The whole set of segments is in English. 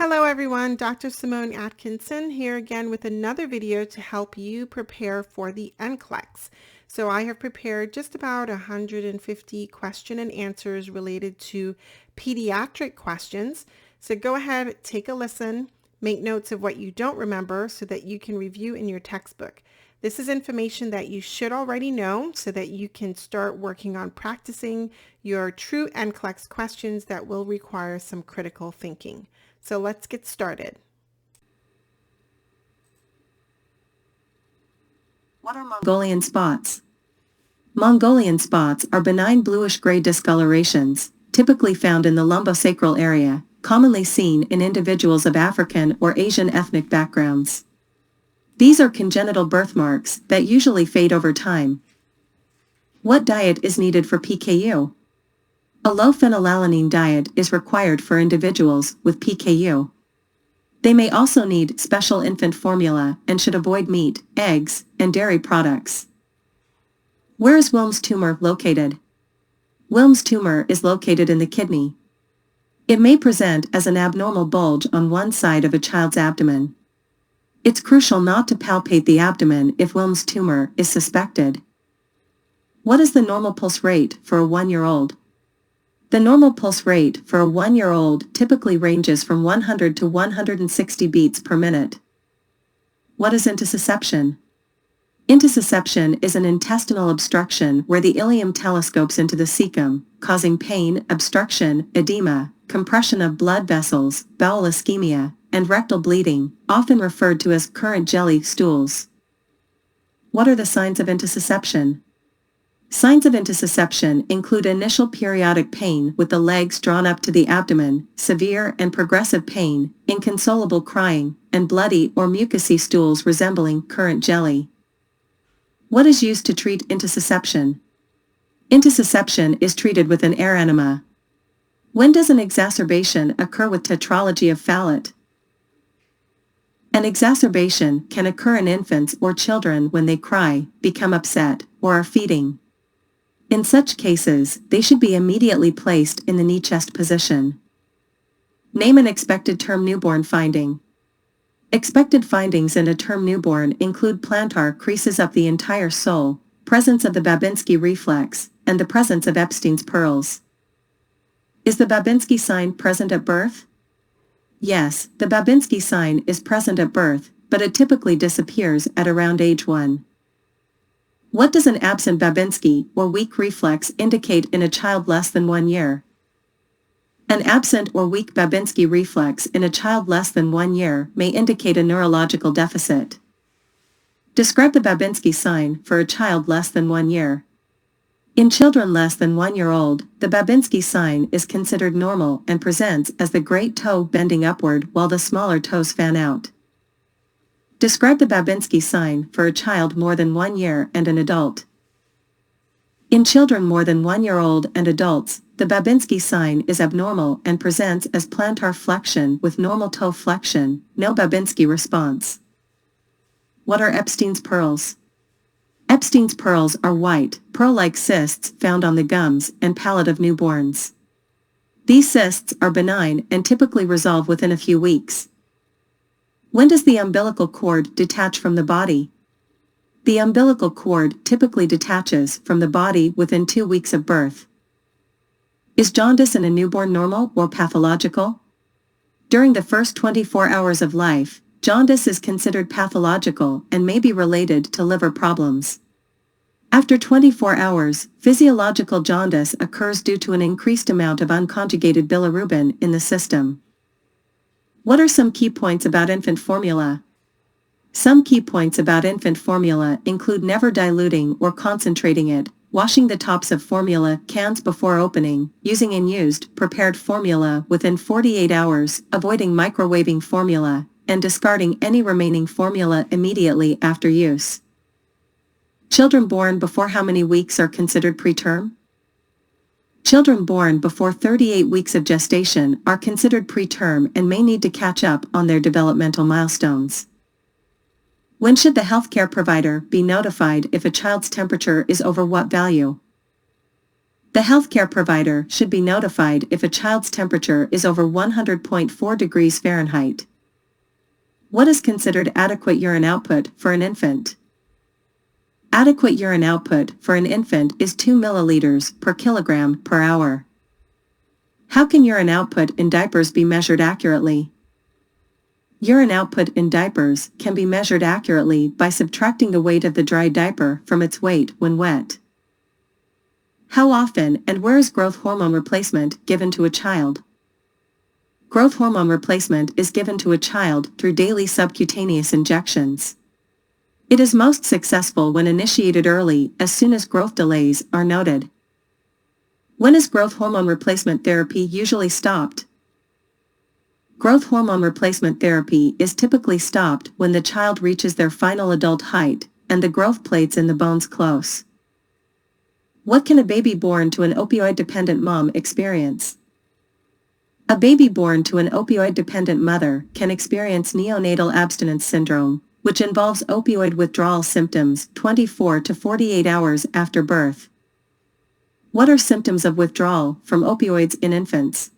Hello everyone, Dr. Simone Atkinson here again with another video to help you prepare for the NCLEX. So I have prepared just about 150 question and answers related to pediatric questions. So go ahead, take a listen, make notes of what you don't remember so that you can review in your textbook. This is information that you should already know so that you can start working on practicing your true NCLEX questions that will require some critical thinking. So let's get started. What are Mongolian spots? Mongolian spots are benign bluish-gray discolorations, typically found in the lumbosacral area, commonly seen in individuals of African or Asian ethnic backgrounds. These are congenital birthmarks that usually fade over time. What diet is needed for PKU? A low phenylalanine diet is required for individuals with PKU. They may also need special infant formula and should avoid meat, eggs, and dairy products. Where is Wilms tumor located? Wilms tumor is located in the kidney. It may present as an abnormal bulge on one side of a child's abdomen. It's crucial not to palpate the abdomen if Wilms tumor is suspected. What is the normal pulse rate for a 1-year-old? The normal pulse rate for a 1-year-old typically ranges from 100 to 160 beats per minute. What is intussusception? Intussusception is an intestinal obstruction where the ileum telescopes into the cecum, causing pain, obstruction, edema, compression of blood vessels, bowel ischemia, and rectal bleeding, often referred to as current jelly stools. What are the signs of intussusception? Signs of intussusception include initial periodic pain with the legs drawn up to the abdomen, severe and progressive pain, inconsolable crying, and bloody or mucousy stools resembling currant jelly. What is used to treat intussusception? Intussusception is treated with an air enema. When does an exacerbation occur with tetralogy of Fallot? An exacerbation can occur in infants or children when they cry, become upset, or are feeding. In such cases, they should be immediately placed in the knee-chest position. Name an expected term newborn finding. Expected findings in a term newborn include plantar creases up the entire sole, presence of the Babinski reflex, and the presence of Epstein's pearls. Is the Babinski sign present at birth? Yes, the Babinski sign is present at birth, but it typically disappears at around age 1. What does an absent Babinski or weak reflex indicate in a child less than 1 year? An absent or weak Babinski reflex in a child less than 1 year may indicate a neurological deficit. Describe the Babinski sign for a child less than 1 year. In children less than 1 year old, the Babinski sign is considered normal and presents as the great toe bending upward while the smaller toes fan out. Describe the Babinski sign for a child more than 1 year and an adult. In children more than 1 year old and adults, the Babinski sign is abnormal and presents as plantar flexion with normal toe flexion, no Babinski response. What are Epstein's pearls? Epstein's pearls are white, pearl-like cysts found on the gums and palate of newborns. These cysts are benign and typically resolve within a few weeks. When does the umbilical cord detach from the body? The umbilical cord typically detaches from the body within 2 weeks of birth. Is jaundice in a newborn normal or pathological? During the first 24 hours of life, jaundice is considered pathological and may be related to liver problems. After 24 hours, physiological jaundice occurs due to an increased amount of unconjugated bilirubin in the system. What are some key points about infant formula? Some key points about infant formula include never diluting or concentrating it, washing the tops of formula cans before opening, using unused, prepared formula within 48 hours, avoiding microwaving formula, and discarding any remaining formula immediately after use. Children born before how many weeks are considered preterm? Children born before 38 weeks of gestation are considered preterm and may need to catch up on their developmental milestones. When should the healthcare provider be notified if a child's temperature is over what value? The healthcare provider should be notified if a child's temperature is over 100.4 degrees Fahrenheit. What is considered adequate urine output for an infant? Adequate urine output for an infant is 2 milliliters per kilogram per hour. How can urine output in diapers be measured accurately? Urine output in diapers can be measured accurately by subtracting the weight of the dry diaper from its weight when wet. How often and where is growth hormone replacement given to a child? Growth hormone replacement is given to a child through daily subcutaneous injections. It is most successful when initiated early, as soon as growth delays are noted. When is growth hormone replacement therapy usually stopped? Growth hormone replacement therapy is typically stopped when the child reaches their final adult height and the growth plates in the bones close. What can a baby born to an opioid-dependent mom experience? A baby born to an opioid-dependent mother can experience neonatal abstinence syndrome, which involves opioid withdrawal symptoms 24 to 48 hours after birth. What are symptoms of withdrawal from opioids in infants?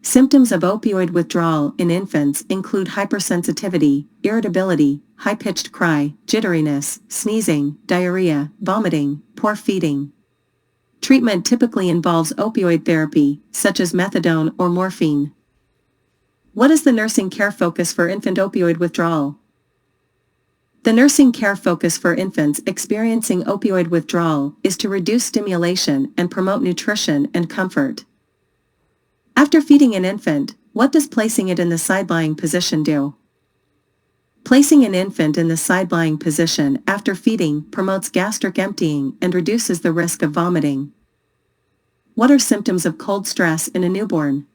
Symptoms of opioid withdrawal in infants include hypersensitivity, irritability, high-pitched cry, jitteriness, sneezing, diarrhea, vomiting, poor feeding. Treatment typically involves opioid therapy, such as methadone or morphine. What is the nursing care focus for infant opioid withdrawal? The nursing care focus for infants experiencing opioid withdrawal is to reduce stimulation and promote nutrition and comfort. After feeding an infant, what does placing it in the side-lying position do? Placing an infant in the side-lying position after feeding promotes gastric emptying and reduces the risk of vomiting. What are symptoms of cold stress in a newborn?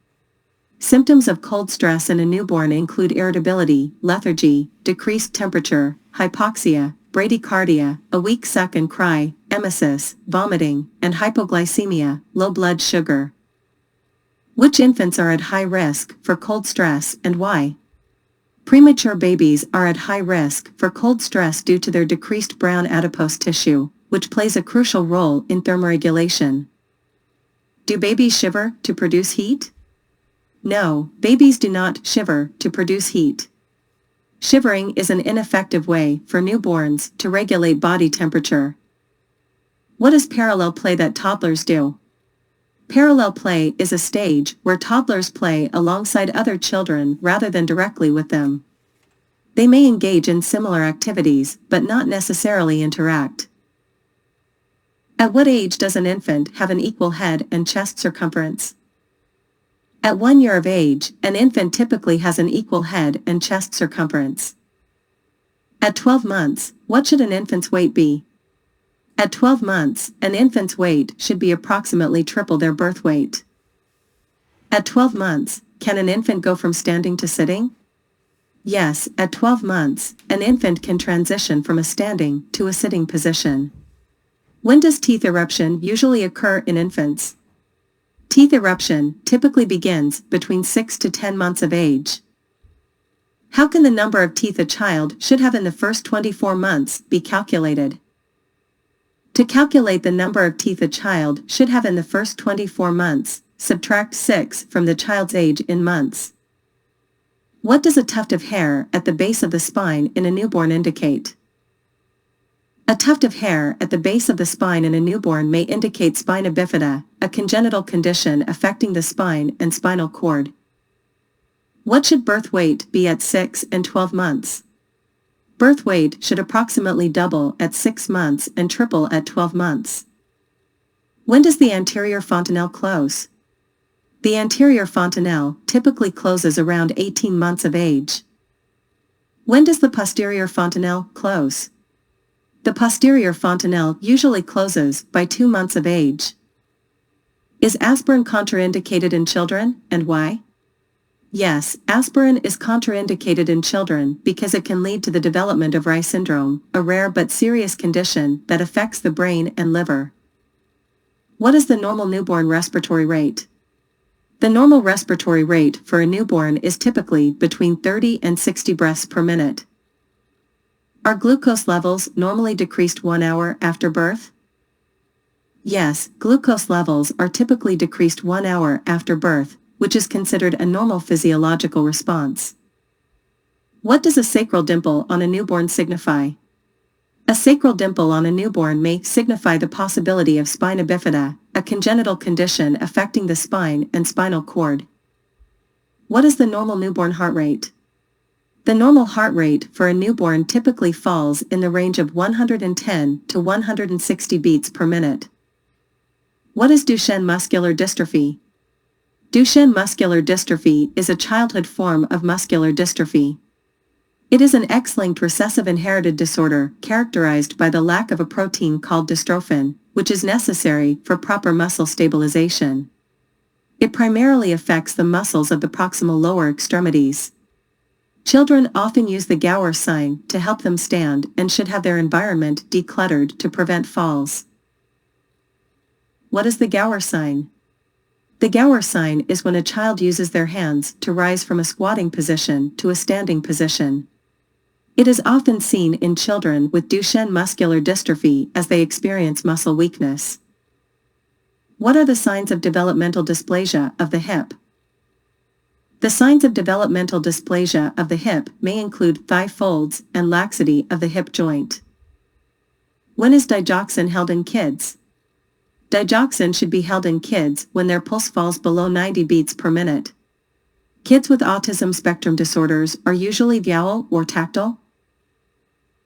Symptoms of cold stress in a newborn include irritability, lethargy, decreased temperature, hypoxia, bradycardia, a weak suck and cry, emesis, vomiting, and hypoglycemia, low blood sugar. Which infants are at high risk for cold stress and why? Premature babies are at high risk for cold stress due to their decreased brown adipose tissue, which plays a crucial role in thermoregulation. Do babies shiver to produce heat? No, babies do not shiver to produce heat. Shivering is an ineffective way for newborns to regulate body temperature. What is parallel play that toddlers do? Parallel play is a stage where toddlers play alongside other children rather than directly with them. They may engage in similar activities but not necessarily interact. At what age does an infant have an equal head and chest circumference? At 1 year of age, an infant typically has an equal head and chest circumference. At 12 months, what should an infant's weight be? At 12 months, an infant's weight should be approximately triple their birth weight. At 12 months, can an infant go from standing to sitting? Yes, at 12 months, an infant can transition from a standing to a sitting position. When does teeth eruption usually occur in infants? Teeth eruption typically begins between 6 to 10 months of age. How can the number of teeth a child should have in the first 24 months be calculated? To calculate the number of teeth a child should have in the first 24 months, subtract 6 from the child's age in months. What does a tuft of hair at the base of the spine in a newborn indicate? A tuft of hair at the base of the spine in a newborn may indicate spina bifida, a congenital condition affecting the spine and spinal cord. What should birth weight be at 6 and 12 months? Birth weight should approximately double at 6 months and triple at 12 months. When does the anterior fontanelle close? The anterior fontanelle typically closes around 18 months of age. When does the posterior fontanelle close? The posterior fontanelle usually closes by 2 months of age. Is aspirin contraindicated in children, and why? Yes, aspirin is contraindicated in children because it can lead to the development of Reye syndrome, a rare but serious condition that affects the brain and liver. What is the normal newborn respiratory rate? The normal respiratory rate for a newborn is typically between 30 and 60 breaths per minute. Are glucose levels normally decreased 1 hour after birth? Yes, glucose levels are typically decreased 1 hour after birth, which is considered a normal physiological response. What does a sacral dimple on a newborn signify? A sacral dimple on a newborn may signify the possibility of spina bifida, a congenital condition affecting the spine and spinal cord. What is the normal newborn heart rate? The normal heart rate for a newborn typically falls in the range of 110 to 160 beats per minute. What is Duchenne muscular dystrophy? Duchenne muscular dystrophy is a childhood form of muscular dystrophy. It is an X-linked recessive inherited disorder characterized by the lack of a protein called dystrophin, which is necessary for proper muscle stabilization. It primarily affects the muscles of the proximal lower extremities. Children often use the Gower sign to help them stand and should have their environment decluttered to prevent falls. What is the Gower sign? The Gower sign is when a child uses their hands to rise from a squatting position to a standing position. It is often seen in children with Duchenne muscular dystrophy as they experience muscle weakness. What are the signs of developmental dysplasia of the hip? The signs of developmental dysplasia of the hip may include thigh folds and laxity of the hip joint. When is digoxin held in kids? Digoxin should be held in kids when their pulse falls below 90 beats per minute. Kids with autism spectrum disorders are usually visual or tactile.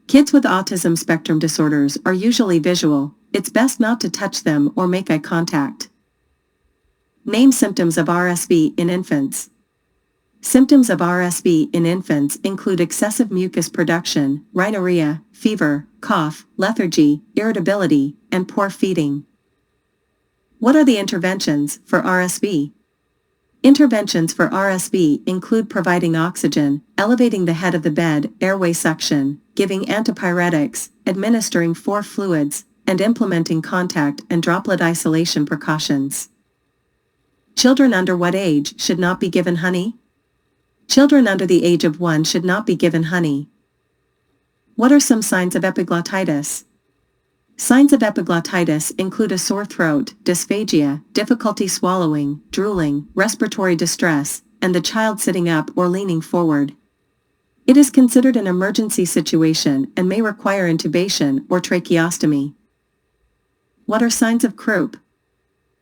Kids with autism spectrum disorders are usually visual. It's best not to touch them or make eye contact. Name symptoms of RSV in infants. Symptoms of RSV in infants include excessive mucus production, rhinorrhea, fever, cough, lethargy, irritability, and poor feeding. What are the interventions for RSV? Interventions for RSV include providing oxygen, elevating the head of the bed, airway suction, giving antipyretics, administering 4 fluids, and implementing contact and droplet isolation precautions. Children under what age should not be given honey? Children under the age of 1 should not be given honey. What are some signs of epiglottitis? Signs of epiglottitis include a sore throat, dysphagia, difficulty swallowing, drooling, respiratory distress, and the child sitting up or leaning forward. It is considered an emergency situation and may require intubation or tracheostomy. What are signs of croup?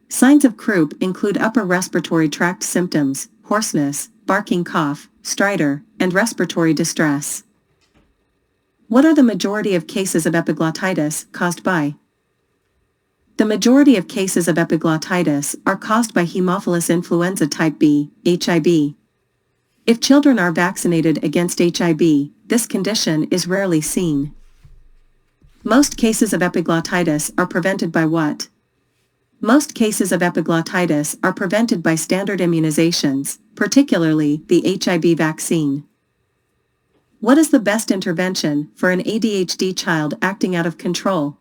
Signs of croup include upper respiratory tract symptoms, hoarseness, barking cough, stridor, and respiratory distress. What are the majority of cases of epiglottitis caused by? The majority of cases of epiglottitis are caused by Haemophilus influenza type B, HIB. If children are vaccinated against HIB, this condition is rarely seen. Most cases of epiglottitis are prevented by what? Most cases of epiglottitis are prevented by standard immunizations, particularly the HIB vaccine. What is the best intervention for an ADHD child acting out of control?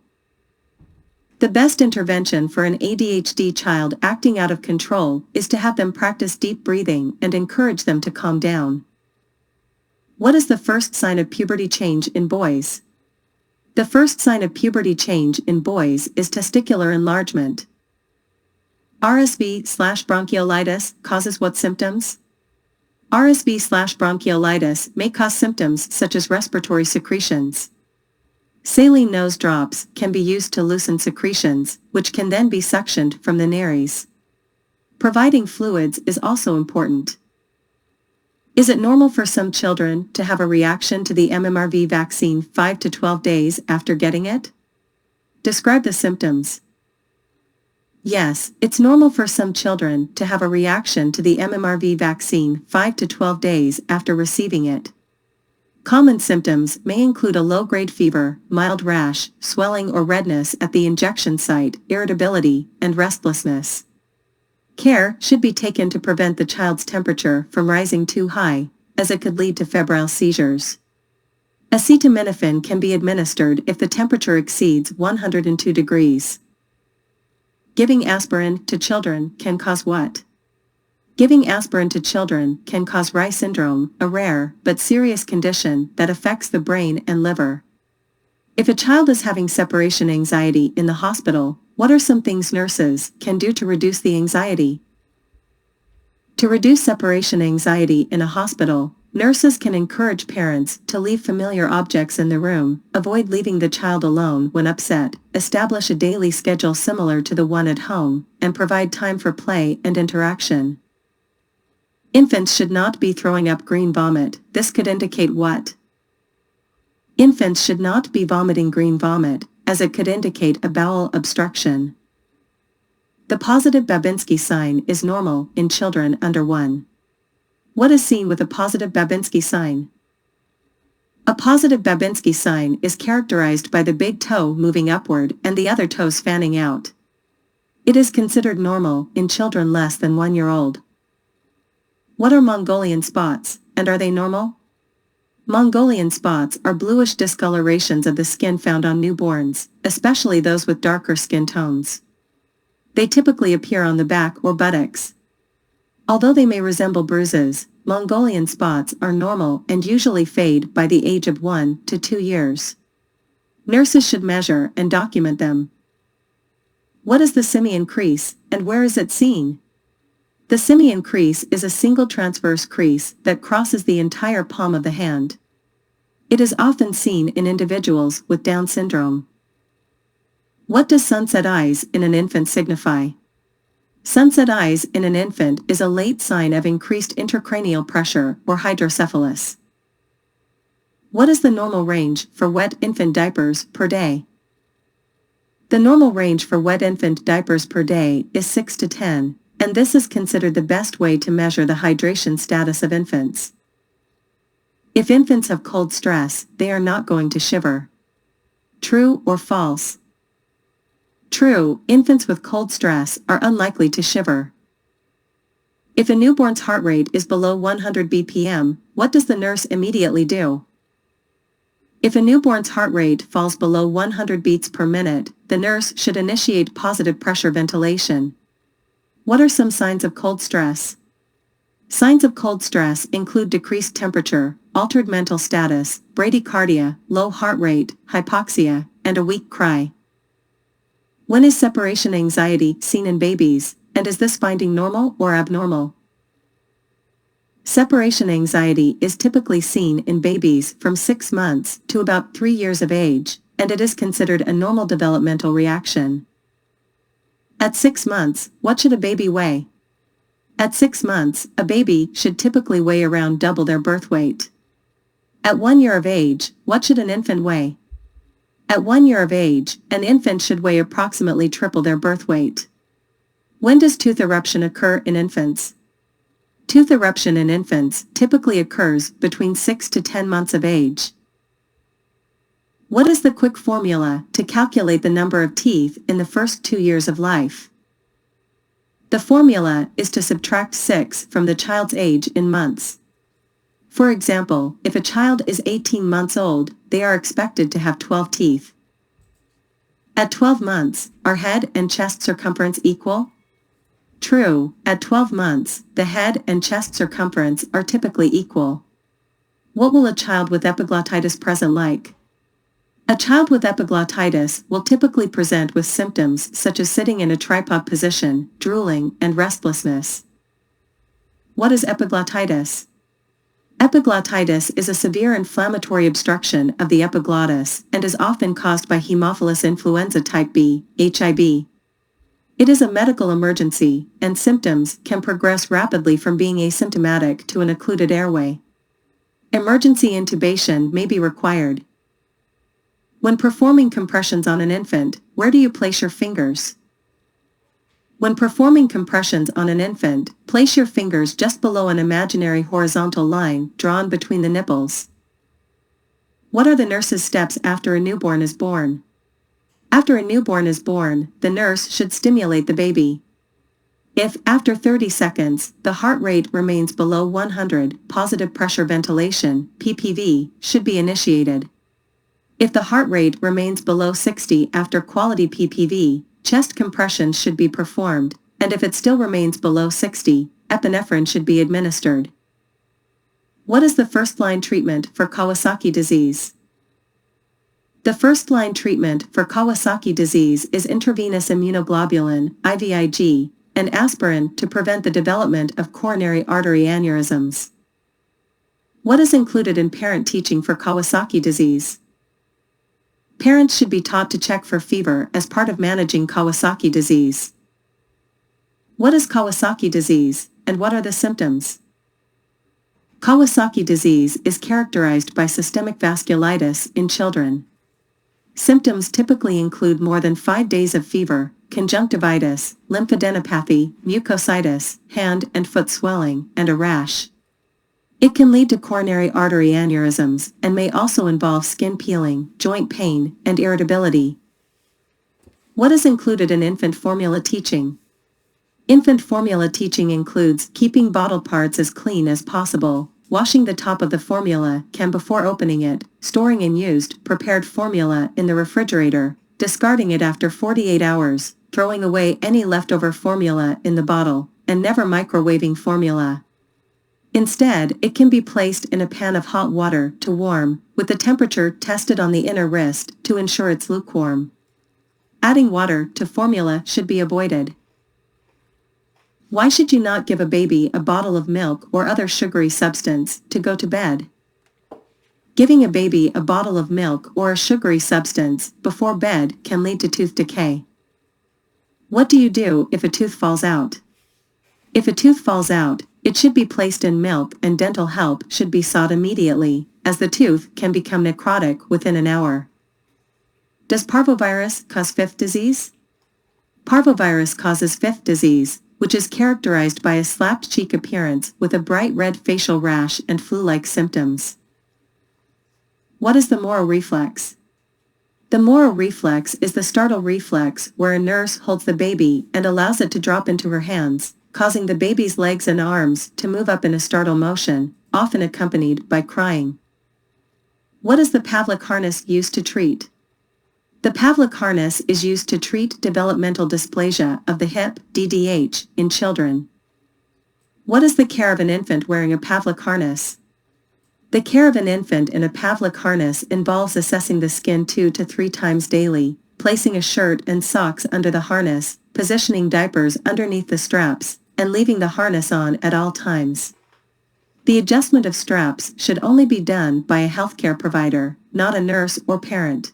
The best intervention for an ADHD child acting out of control is to have them practice deep breathing and encourage them to calm down. What is the first sign of puberty change in boys? The first sign of puberty change in boys is testicular enlargement. RSV/bronchiolitis causes what symptoms? RSV/bronchiolitis may cause symptoms such as respiratory secretions. Saline nose drops can be used to loosen secretions, which can then be suctioned from the nares. Providing fluids is also important. Is it normal for some children to have a reaction to the MMRV vaccine 5 to 12 days after getting it? Describe the symptoms. Yes, it's normal for some children to have a reaction to the MMRV vaccine 5 to 12 days after receiving it. Common symptoms may include a low-grade fever, mild rash, swelling or redness at the injection site, irritability, and restlessness. Care should be taken to prevent the child's temperature from rising too high, as it could lead to febrile seizures. Acetaminophen can be administered if the temperature exceeds 102 degrees. Giving aspirin to children can cause what? Giving aspirin to children can cause Reye syndrome, a rare but serious condition that affects the brain and liver. If a child is having separation anxiety in the hospital, What are some things nurses can do to reduce the anxiety? To reduce separation anxiety in a hospital, nurses can encourage parents to leave familiar objects in the room, avoid leaving the child alone when upset, establish a daily schedule similar to the one at home, and provide time for play and interaction. Infants should not be throwing up green vomit. This could indicate what? Infants should not be vomiting green vomit, as it could indicate a bowel obstruction. The positive Babinski sign is normal in children under 1. What is seen with a positive Babinski sign? A positive Babinski sign is characterized by the big toe moving upward and the other toes fanning out. It is considered normal in children less than 1 year old. What are Mongolian spots, and are they normal? Mongolian spots are bluish discolorations of the skin found on newborns, especially those with darker skin tones. They typically appear on the back or buttocks. Although they may resemble bruises, Mongolian spots are normal and usually fade by the age of 1 to 2 years. Nurses should measure and document them. What is the simian crease, and where is it seen? The simian crease is a single transverse crease that crosses the entire palm of the hand. It is often seen in individuals with Down syndrome. What does sunset eyes in an infant signify? Sunset eyes in an infant is a late sign of increased intracranial pressure or hydrocephalus. What is the normal range for wet infant diapers per day? The normal range for wet infant diapers per day is 6 to 10, and this is considered the best way to measure the hydration status of infants. If infants have cold stress, they are not going to shiver. True or false? True, infants with cold stress are unlikely to shiver. If a newborn's heart rate is below 100 bpm, what does the nurse immediately do? If a newborn's heart rate falls below 100 beats per minute, the nurse should initiate positive pressure ventilation. What are some signs of cold stress? Signs of cold stress include decreased temperature, altered mental status, bradycardia, low heart rate, hypoxia, and a weak cry. When is separation anxiety seen in babies, and is this finding normal or abnormal? Separation anxiety is typically seen in babies from 6 months to about 3 years of age, and it is considered a normal developmental reaction. At 6 months, what should a baby weigh? At 6 months, a baby should typically weigh around double their birth weight. At 1 year of age, what should an infant weigh? At 1 year of age, an infant should weigh approximately triple their birth weight. When does tooth eruption occur in infants? Tooth eruption in infants typically occurs between 6 to 10 months of age. What is the quick formula to calculate the number of teeth in the first 2 years of life? The formula is to subtract 6 from the child's age in months. For example, if a child is 18 months old, they are expected to have 12 teeth. At 12 months, are head and chest circumference equal? True, at 12 months, the head and chest circumference are typically equal. What will a child with epiglottitis present like? A child with epiglottitis will typically present with symptoms such as sitting in a tripod position, drooling, and restlessness. What is epiglottitis? Epiglottitis is a severe inflammatory obstruction of the epiglottis and is often caused by Haemophilus influenza type B, HIB. It is a medical emergency, and symptoms can progress rapidly from being asymptomatic to an occluded airway. Emergency intubation may be required. When performing compressions on an infant, where do you place your fingers? When performing compressions on an infant, place your fingers just below an imaginary horizontal line drawn between the nipples. What are the nurse's steps after a newborn is born? After a newborn is born, the nurse should stimulate the baby. If, after 30 seconds, the heart rate remains below 100, positive pressure ventilation, PPV, should be initiated. If the heart rate remains below 60 after quality PPV, chest compressions should be performed, and if it still remains below 60, epinephrine should be administered. What is the first-line treatment for Kawasaki disease? The first-line treatment for Kawasaki disease is intravenous immunoglobulin, IVIG, and aspirin to prevent the development of coronary artery aneurysms. What is included in parent teaching for Kawasaki disease? Parents should be taught to check for fever as part of managing Kawasaki disease. What is Kawasaki disease, and what are the symptoms? Kawasaki disease is characterized by systemic vasculitis in children. Symptoms typically include more than 5 days of fever, conjunctivitis, lymphadenopathy, mucositis, hand and foot swelling, and a rash. It can lead to coronary artery aneurysms and may also involve skin peeling, joint pain, and irritability. What is included in infant formula teaching? Infant formula teaching includes keeping bottle parts as clean as possible, washing the top of the formula can before opening it, storing unused, prepared formula in the refrigerator, discarding it after 48 hours, throwing away any leftover formula in the bottle, and never microwaving formula. Instead, it can be placed in a pan of hot water to warm, with the temperature tested on the inner wrist to ensure it's lukewarm. Adding water to formula should be avoided. Why should you not give a baby a bottle of milk or other sugary substance to go to bed? Giving a baby a bottle of milk or a sugary substance before bed can lead to tooth decay. What do you do if a tooth falls out? If a tooth falls out, it should be placed in milk and dental help should be sought immediately, as the tooth can become necrotic within an hour. Does parvovirus cause fifth disease? Parvovirus causes fifth disease, which is characterized by a slapped cheek appearance with a bright red facial rash and flu-like symptoms. What is the Moro reflex? The Moro reflex is the startle reflex where a nurse holds the baby and allows it to drop into her hands, causing the baby's legs and arms to move up in a startle motion, often accompanied by crying. What is the Pavlik harness used to treat? The Pavlik harness is used to treat developmental dysplasia of the hip, DDH, in children. What is the care of an infant wearing a Pavlik harness? The care of an infant in a Pavlik harness involves assessing the skin 2 to 3 times daily, placing a shirt and socks under the harness, positioning diapers underneath the straps, and leaving the harness on at all times. The adjustment of straps should only be done by a healthcare provider, not a nurse or parent.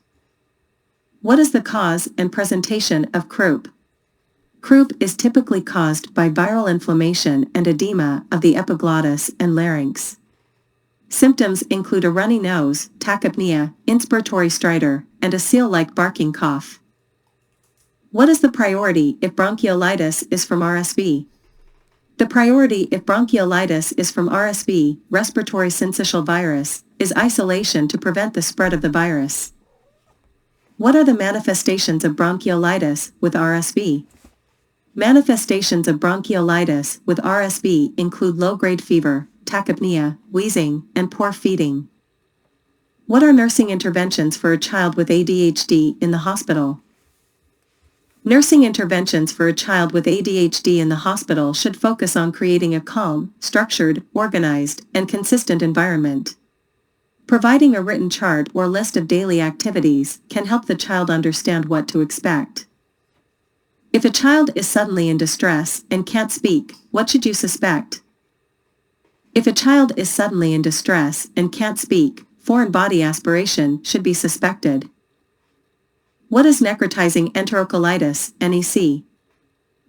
What is the cause and presentation of croup? Croup is typically caused by viral inflammation and edema of the epiglottis and larynx. Symptoms include a runny nose, tachypnea, inspiratory stridor, and a seal-like barking cough. What is the priority if bronchiolitis is from RSV? The priority if bronchiolitis is from RSV, respiratory syncytial virus, is isolation to prevent the spread of the virus. What are the manifestations of bronchiolitis with RSV? Manifestations of bronchiolitis with RSV include low-grade fever, tachypnea, wheezing, and poor feeding. What are nursing interventions for a child with ADHD in the hospital? Nursing interventions for a child with ADHD in the hospital should focus on creating a calm, structured, organized, and consistent environment. Providing a written chart or list of daily activities can help the child understand what to expect. If a child is suddenly in distress and can't speak, what should you suspect? If a child is suddenly in distress and can't speak, foreign body aspiration should be suspected. What is necrotizing enterocolitis, NEC?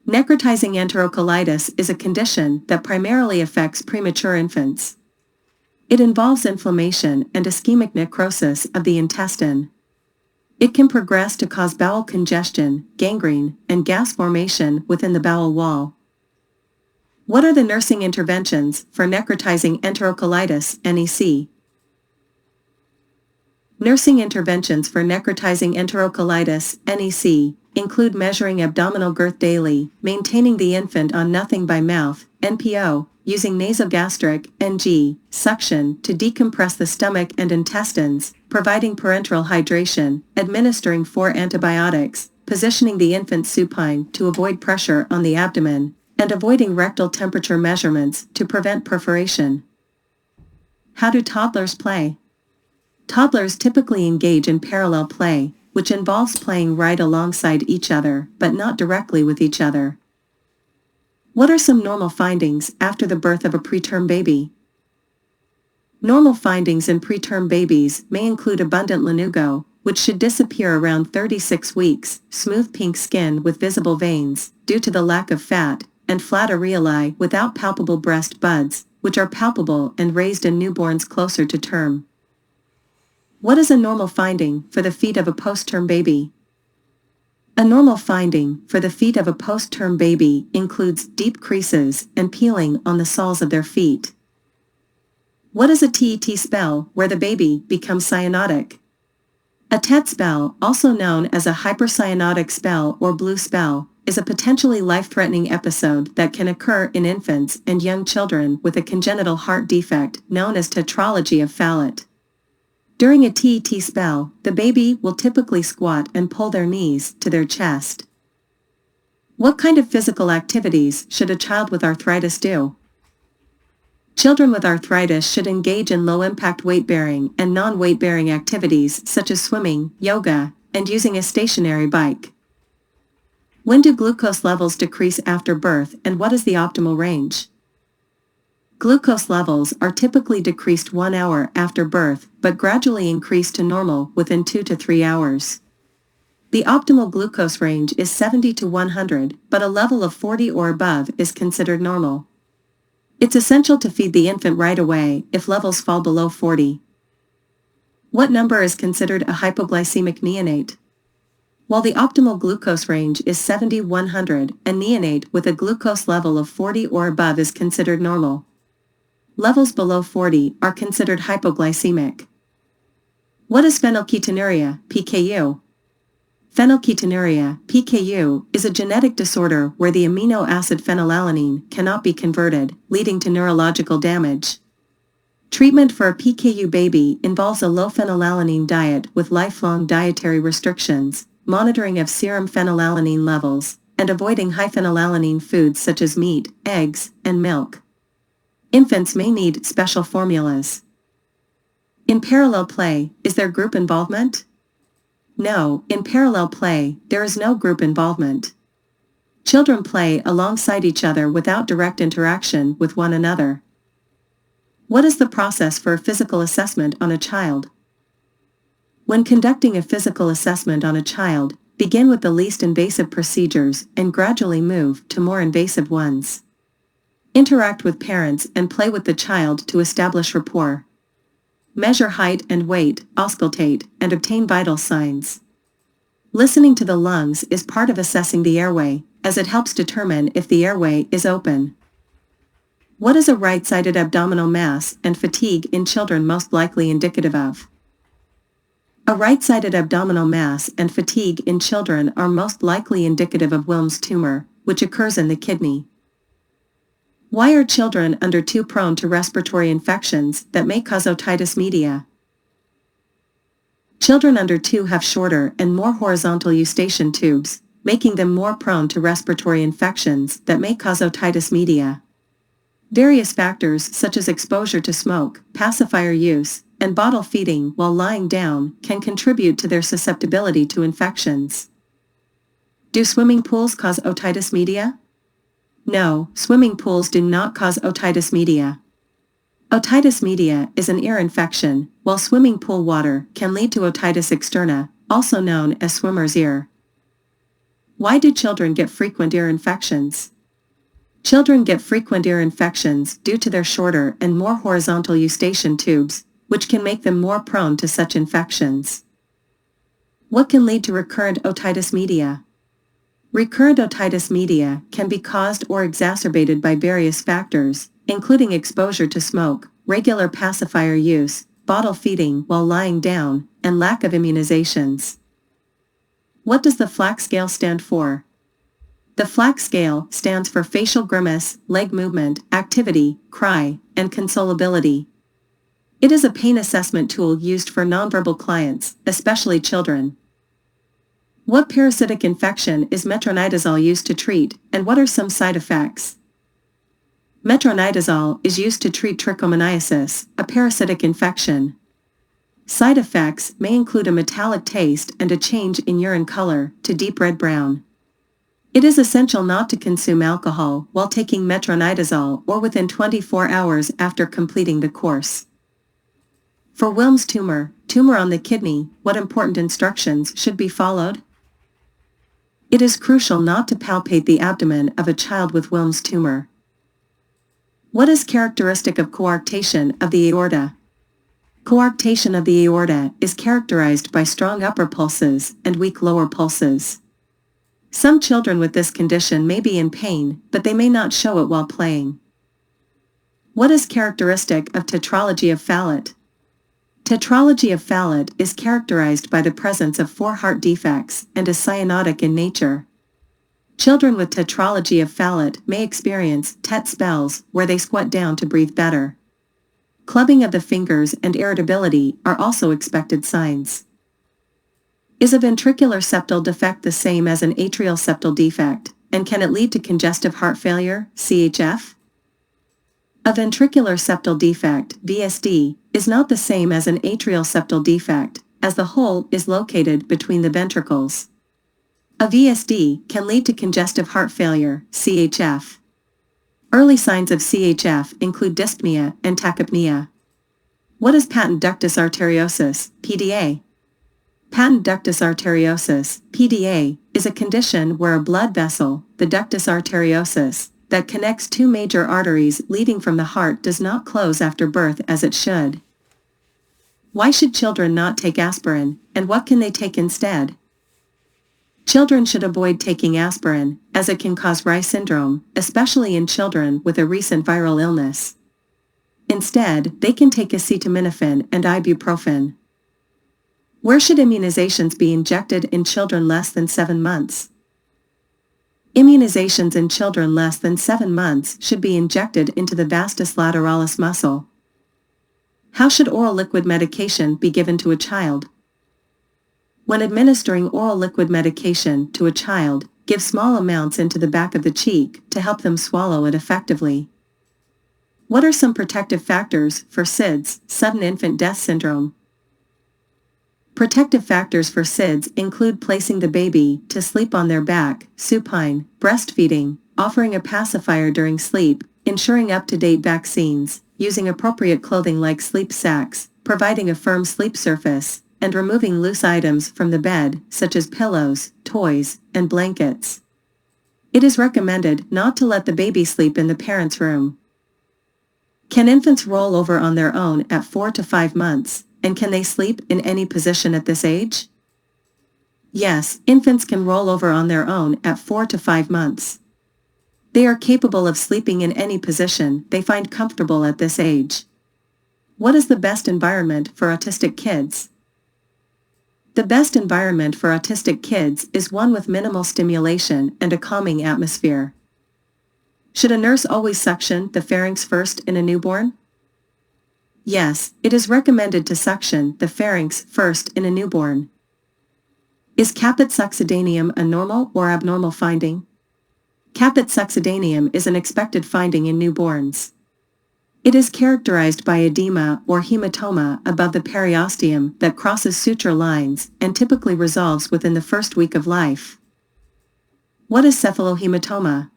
Necrotizing enterocolitis is a condition that primarily affects premature infants. It involves inflammation and ischemic necrosis of the intestine. It can progress to cause bowel congestion, gangrene, and gas formation within the bowel wall. What are the nursing interventions for necrotizing enterocolitis, NEC? Nursing interventions for necrotizing enterocolitis, NEC, include measuring abdominal girth daily, maintaining the infant on nothing by mouth, NPO, using nasogastric, NG, suction to decompress the stomach and intestines, providing parenteral hydration, administering 4 antibiotics, positioning the infant supine to avoid pressure on the abdomen, and avoiding rectal temperature measurements to prevent perforation. How do toddlers play? Toddlers typically engage in parallel play, which involves playing right alongside each other but not directly with each other. What are some normal findings after the birth of a preterm baby? Normal findings in preterm babies may include abundant lanugo, which should disappear around 36 weeks, smooth pink skin with visible veins, due to the lack of fat, and flat areolae without palpable breast buds, which are palpable and raised in newborns closer to term. What is a normal finding for the feet of a post-term baby? A normal finding for the feet of a post-term baby includes deep creases and peeling on the soles of their feet. What is a TET spell where the baby becomes cyanotic? A TET spell, also known as a hypercyanotic spell or blue spell, is a potentially life-threatening episode that can occur in infants and young children with a congenital heart defect known as tetralogy of Fallot. During a TET spell, the baby will typically squat and pull their knees to their chest. What kind of physical activities should a child with arthritis do? Children with arthritis should engage in low-impact weight-bearing and non-weight-bearing activities such as swimming, yoga, and using a stationary bike. When do glucose levels decrease after birth and what is the optimal range? Glucose levels are typically decreased 1 hour after birth but gradually increase to normal within 2 to 3 hours. The optimal glucose range is 70 to 100, but a level of 40 or above is considered normal. It's essential to feed the infant right away if levels fall below 40. What number is considered a hypoglycemic neonate? While the optimal glucose range is 70-100, a neonate with a glucose level of 40 or above is considered normal. Levels below 40 are considered hypoglycemic. What is phenylketonuria, PKU? Phenylketonuria, PKU, is a genetic disorder where the amino acid phenylalanine cannot be converted, leading to neurological damage. Treatment for a PKU baby involves a low phenylalanine diet with lifelong dietary restrictions, monitoring of serum phenylalanine levels, and avoiding high phenylalanine foods such as meat, eggs, and milk. Infants may need special formulas. In parallel play, is there group involvement? No, in parallel play, there is no group involvement. Children play alongside each other without direct interaction with one another. What is the process for a physical assessment on a child? When conducting a physical assessment on a child, begin with the least invasive procedures and gradually move to more invasive ones. Interact with parents and play with the child to establish rapport. Measure height and weight, auscultate, and obtain vital signs. Listening to the lungs is part of assessing the airway, as it helps determine if the airway is open. What is a right-sided abdominal mass and fatigue in children most likely indicative of? A right-sided abdominal mass and fatigue in children are most likely indicative of Wilms tumor, which occurs in the kidney. Why are children under 2 prone to respiratory infections that may cause otitis media? Children under 2 have shorter and more horizontal eustachian tubes, making them more prone to respiratory infections that may cause otitis media. Various factors such as exposure to smoke, pacifier use, and bottle feeding while lying down can contribute to their susceptibility to infections. Do swimming pools cause otitis media? No, swimming pools do not cause otitis media. Otitis media is an ear infection, while swimming pool water can lead to otitis externa, also known as swimmer's ear. Why do children get frequent ear infections? Children get frequent ear infections due to their shorter and more horizontal eustachian tubes, which can make them more prone to such infections. What can lead to recurrent otitis media? Recurrent otitis media can be caused or exacerbated by various factors, including exposure to smoke, regular pacifier use, bottle feeding while lying down, and lack of immunizations. What does the FLAC scale stand for? The FLAC scale stands for facial grimace, leg movement, activity, cry, and consolability. It is a pain assessment tool used for nonverbal clients, especially children. What parasitic infection is metronidazole used to treat, and what are some side effects? Metronidazole is used to treat trichomoniasis, a parasitic infection. Side effects may include a metallic taste and a change in urine color to deep red-brown. It is essential not to consume alcohol while taking metronidazole or within 24 hours after completing the course. For Wilms tumor on the kidney, what important instructions should be followed? It is crucial not to palpate the abdomen of a child with Wilms tumor. What is characteristic of coarctation of the aorta? Coarctation of the aorta is characterized by strong upper pulses and weak lower pulses. Some children with this condition may be in pain, but they may not show it while playing. What is characteristic of tetralogy of Fallot? Tetralogy of Fallot is characterized by the presence of 4 heart defects and is cyanotic in nature. Children with tetralogy of Fallot may experience tet spells where they squat down to breathe better. Clubbing of the fingers and irritability are also expected signs. Is a ventricular septal defect the same as an atrial septal defect, and can it lead to congestive heart failure, CHF? A ventricular septal defect, VSD, is not the same as an atrial septal defect, as the hole is located between the ventricles. A VSD can lead to congestive heart failure, CHF. Early signs of CHF include dyspnea and tachypnea. What is patent ductus arteriosus, PDA? Patent ductus arteriosus, PDA, is a condition where a blood vessel, the ductus arteriosus, that connects 2 major arteries leading from the heart does not close after birth as it should. Why should children not take aspirin, and what can they take instead? Children should avoid taking aspirin, as it can cause Reye syndrome, especially in children with a recent viral illness. Instead, they can take acetaminophen and ibuprofen. Where should immunizations be injected in children less than 7 months? Immunizations in children less than 7 months should be injected into the vastus lateralis muscle. How should oral liquid medication be given to a child? When administering oral liquid medication to a child, give small amounts into the back of the cheek to help them swallow it effectively. What are some protective factors for SIDS, sudden infant death syndrome? Protective factors for SIDS include placing the baby to sleep on their back, supine, breastfeeding, offering a pacifier during sleep, ensuring up-to-date vaccines, using appropriate clothing like sleep sacks, providing a firm sleep surface, and removing loose items from the bed, such as pillows, toys, and blankets. It is recommended not to let the baby sleep in the parent's room. Can infants roll over on their own at 4 to 5 months? And can they sleep in any position at this age? Yes, infants can roll over on their own at 4 to 5 months. They are capable of sleeping in any position they find comfortable at this age. What is the best environment for autistic kids? The best environment for autistic kids is one with minimal stimulation and a calming atmosphere. Should a nurse always suction the pharynx first in a newborn? Yes, it is recommended to suction the pharynx first in a newborn. Is caput succedaneum a normal or abnormal finding? Caput succedaneum is an expected finding in newborns. It is characterized by edema or hematoma above the periosteum that crosses suture lines and typically resolves within the first week of life. What is cephalohematoma?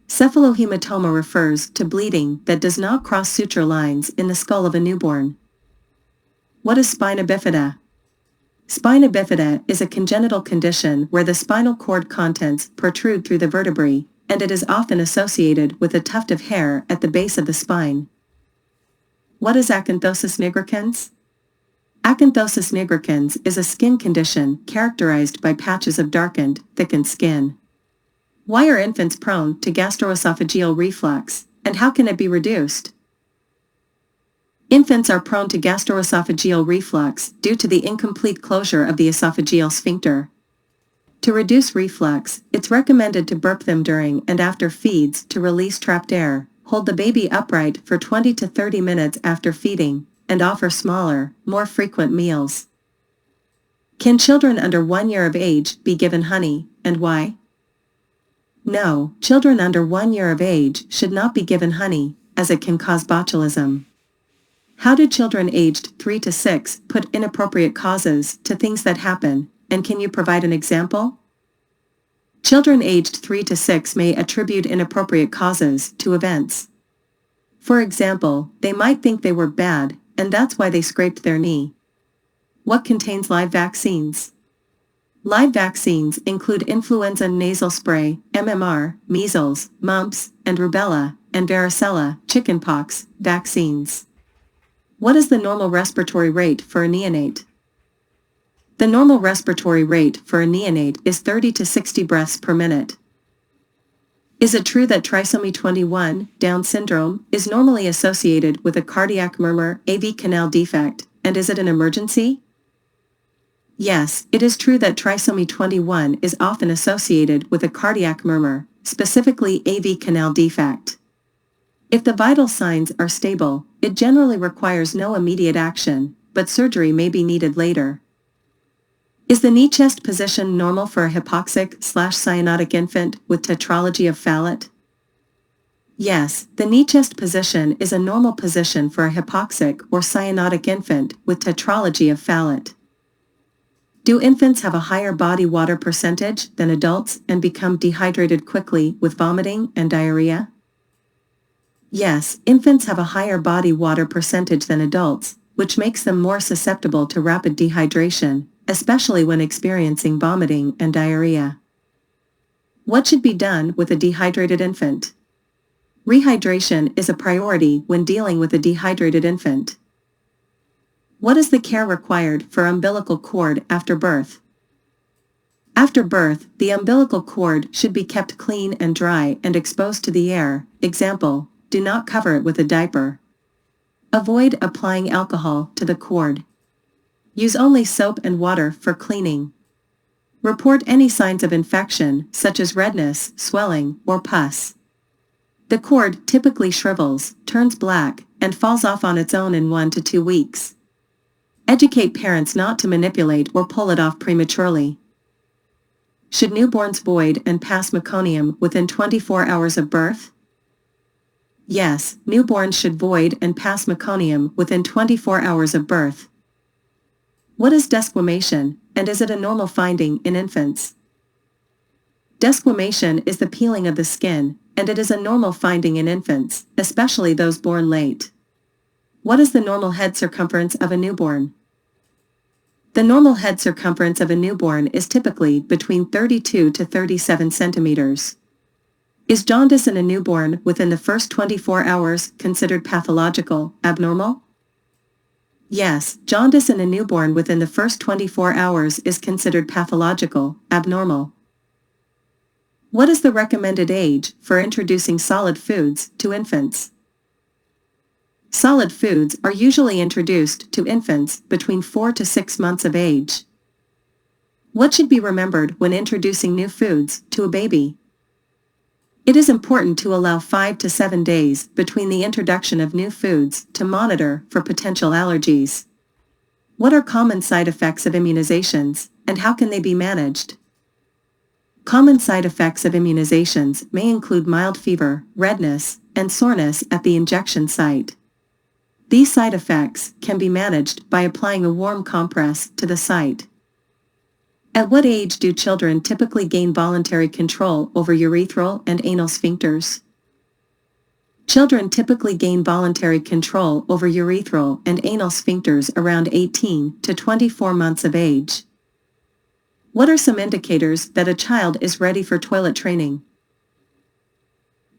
Cephalohematoma refers to bleeding that does not cross suture lines in the skull of a newborn. What is spina bifida? Spina bifida is a congenital condition where the spinal cord contents protrude through the vertebrae, and it is often associated with a tuft of hair at the base of the spine. What is acanthosis nigricans? Acanthosis nigricans is a skin condition characterized by patches of darkened, thickened skin. Why are infants prone to gastroesophageal reflux, and how can it be reduced? Infants are prone to gastroesophageal reflux due to the incomplete closure of the esophageal sphincter. To reduce reflux, it's recommended to burp them during and after feeds to release trapped air, hold the baby upright for 20 to 30 minutes after feeding, and offer smaller, more frequent meals. Can children under 1 year of age be given honey, and why? No, children under 1 year of age should not be given honey, as it can cause botulism. How do children aged 3 to 6 put inappropriate causes to things that happen, and can you provide an example? Children aged 3 to 6 may attribute inappropriate causes to events. For example, they might think they were bad, and that's why they scraped their knee. What contains live vaccines? Live vaccines include influenza nasal spray, MMR, measles, mumps, and rubella, and varicella, chickenpox, vaccines. What is the normal respiratory rate for a neonate? The normal respiratory rate for a neonate is 30 to 60 breaths per minute. Is it true that trisomy 21, Down syndrome, is normally associated with a cardiac murmur, AV canal defect, and is it an emergency? Yes, it is true that trisomy 21 is often associated with a cardiac murmur, specifically AV canal defect. If the vital signs are stable, it generally requires no immediate action, but surgery may be needed later. Is the knee-chest position normal for a hypoxic/cyanotic infant with tetralogy of Fallot? Yes, the knee-chest position is a normal position for a hypoxic or cyanotic infant with tetralogy of Fallot. Do infants have a higher body water percentage than adults and become dehydrated quickly with vomiting and diarrhea? Yes, infants have a higher body water percentage than adults, which makes them more susceptible to rapid dehydration, especially when experiencing vomiting and diarrhea. What should be done with a dehydrated infant? Rehydration is a priority when dealing with a dehydrated infant. What is the care required for umbilical cord after birth? After birth, the umbilical cord should be kept clean and dry and exposed to the air. Example, do not cover it with a diaper. Avoid applying alcohol to the cord. Use only soap and water for cleaning. Report any signs of infection, such as redness, swelling, or pus. The cord typically shrivels, turns black, and falls off on its own in 1 to 2 weeks. Educate parents not to manipulate or pull it off prematurely. Should newborns void and pass meconium within 24 hours of birth? Yes, newborns should void and pass meconium within 24 hours of birth. What is desquamation, and is it a normal finding in infants? Desquamation is the peeling of the skin, and it is a normal finding in infants, especially those born late. What is the normal head circumference of a newborn? The normal head circumference of a newborn is typically between 32 to 37 centimeters. Is jaundice in a newborn within the first 24 hours considered pathological, abnormal? Yes, jaundice in a newborn within the first 24 hours is considered pathological, abnormal. What is the recommended age for introducing solid foods to infants? Solid foods are usually introduced to infants between 4 to 6 months of age. What should be remembered when introducing new foods to a baby? It is important to allow 5 to 7 days between the introduction of new foods to monitor for potential allergies. What are common side effects of immunizations, and how can they be managed? Common side effects of immunizations may include mild fever, redness, and soreness at the injection site. These side effects can be managed by applying a warm compress to the site. At what age do children typically gain voluntary control over urethral and anal sphincters? Children typically gain voluntary control over urethral and anal sphincters around 18 to 24 months of age. What are some indicators that a child is ready for toilet training?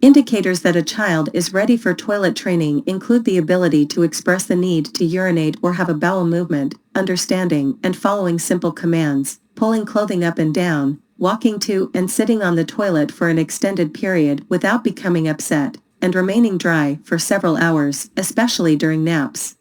Indicators that a child is ready for toilet training include the ability to express the need to urinate or have a bowel movement, understanding and following simple commands, pulling clothing up and down, walking to and sitting on the toilet for an extended period without becoming upset, and remaining dry for several hours, especially during naps.